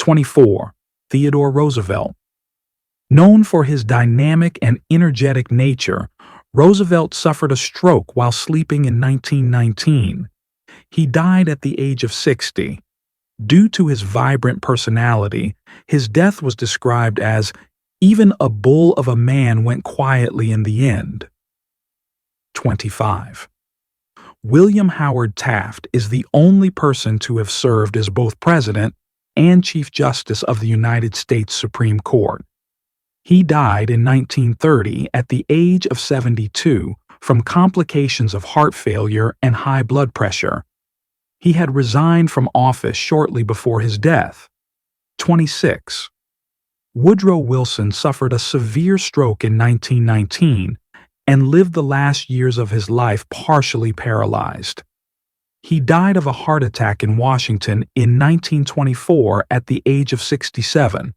24. Theodore Roosevelt. Known for his dynamic and energetic nature, Roosevelt suffered a stroke while sleeping in 1919. He died at the age of 60. Due to his vibrant personality, his death was described as, "Even a bull of a man went quietly in the end." 25. William Howard Taft is the only person to have served as both President and Chief Justice of the United States Supreme Court. He died in 1930 at the age of 72 from complications of heart failure and high blood pressure. He had resigned from office shortly before his death. 26. Woodrow Wilson suffered a severe stroke in 1919 and lived the last years of his life partially paralyzed. He died of a heart attack in Washington in 1924 at the age of 67.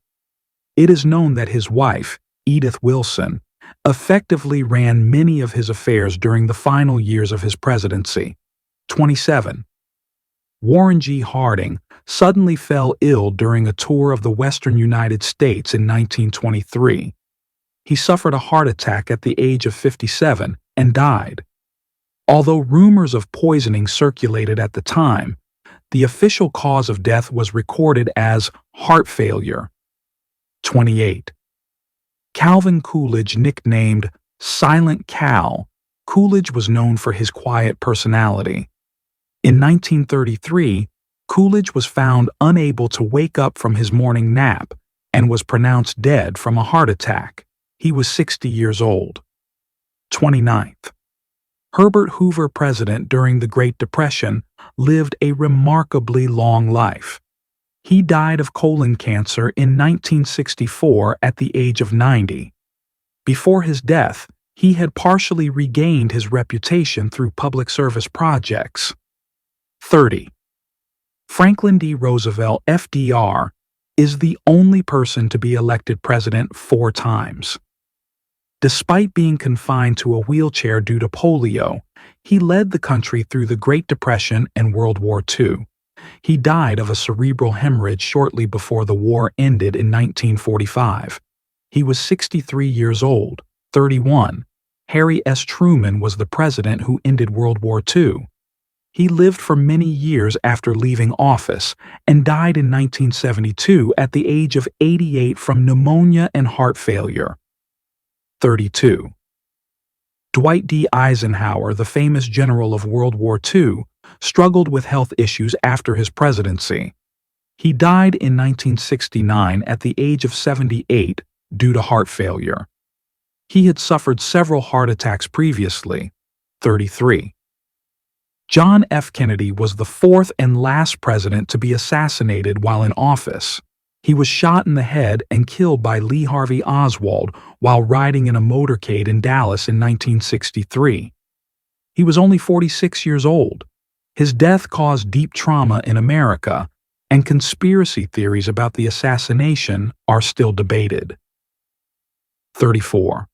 It is known that his wife, Edith Wilson, effectively ran many of his affairs during the final years of his presidency. 27. Warren G. Harding suddenly fell ill during a tour of the western United States in 1923. He suffered a heart attack at the age of 57 and died. Although rumors of poisoning circulated at the time, the official cause of death was recorded as heart failure. 28. Calvin Coolidge, nicknamed Silent Cal, Coolidge was known for his quiet personality. In 1933, Coolidge was found unable to wake up from his morning nap and was pronounced dead from a heart attack. He was 60 years old. 29th. Herbert Hoover, president during the Great Depression, lived a remarkably long life. He died of colon cancer in 1964 at the age of 90. Before his death, he had partially regained his reputation through public service projects. 30. Franklin D. Roosevelt, FDR, is the only person to be elected president 4 times. Despite being confined to a wheelchair due to polio, he led the country through the Great Depression and World War II. He died of a cerebral hemorrhage shortly before the war ended in 1945. He was 63 years old. 31. Harry S. Truman was the president who ended World War II. He lived for many years after leaving office and died in 1972 at the age of 88 from pneumonia and heart failure. 32. Dwight D. Eisenhower, the famous general of World War II, struggled with health issues after his presidency. He died in 1969 at the age of 78 due to heart failure. He had suffered several heart attacks previously. 33. John F. Kennedy was the 4th and last president to be assassinated while in office. He was shot in the head and killed by Lee Harvey Oswald while riding in a motorcade in Dallas in 1963. He was only 46 years old. His death caused deep trauma in America, and conspiracy theories about the assassination are still debated. 34.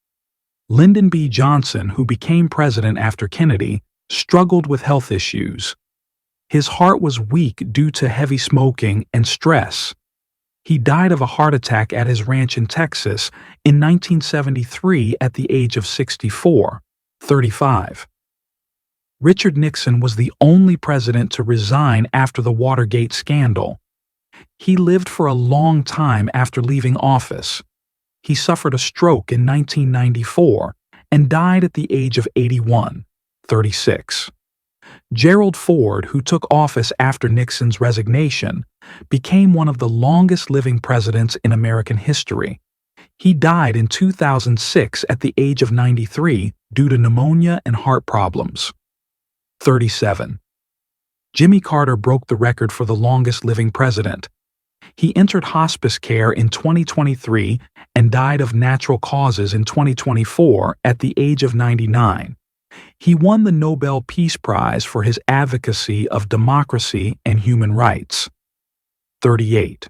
Lyndon B. Johnson, who became president after Kennedy, struggled with health issues. His heart was weak due to heavy smoking and stress. He died of a heart attack at his ranch in Texas in 1973 at the age of 64. 35. Richard Nixon was the only president to resign after the Watergate scandal. He lived for a long time after leaving office. He suffered a stroke in 1994 and died at the age of 81. 36. Gerald Ford, who took office after Nixon's resignation, became one of the longest-living presidents in American history. He died in 2006 at the age of 93 due to pneumonia and heart problems. 37. Jimmy Carter broke the record for the longest-living president. He entered hospice care in 2023 and died of natural causes in 2024 at the age of 99. He won the Nobel Peace Prize for his advocacy of democracy and human rights. 38.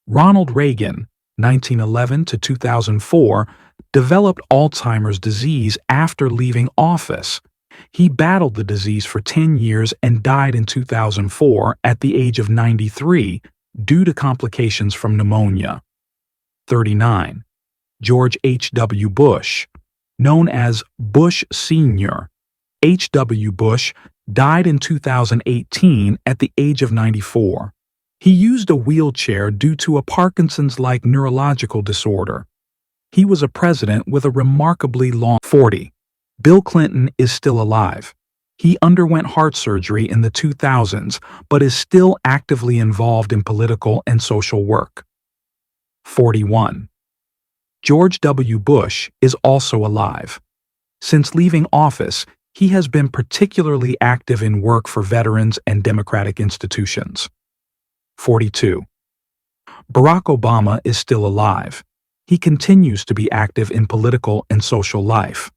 Ronald Reagan, 1911 to 2004, developed Alzheimer's disease after leaving office. He battled the disease for 10 years and died in 2004 at the age of 93 due to complications from pneumonia. 39. George H.W. Bush, known as Bush Sr. H.W. Bush died in 2018 at the age of 94. He used a wheelchair due to a Parkinson's-like neurological disorder. He was a president with a remarkably long 40. Bill Clinton is still alive. He underwent heart surgery in the 2000s, but is still actively involved in political and social work. 41. George W. Bush is also alive. Since leaving office, he has been particularly active in work for veterans and democratic institutions. 42. Barack Obama is still alive. He continues to be active in political and social life.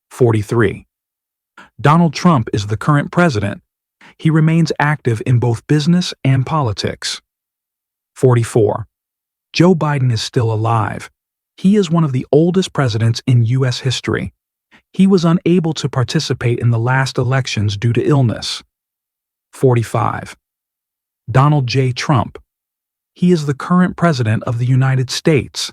43. Donald Trump is the current president. He remains active in both business and politics. 44. Joe Biden is still alive. He is one of the oldest presidents in U.S. history. He was unable to participate in the last elections due to illness. 45. Donald J. Trump. He is the current president of the United States.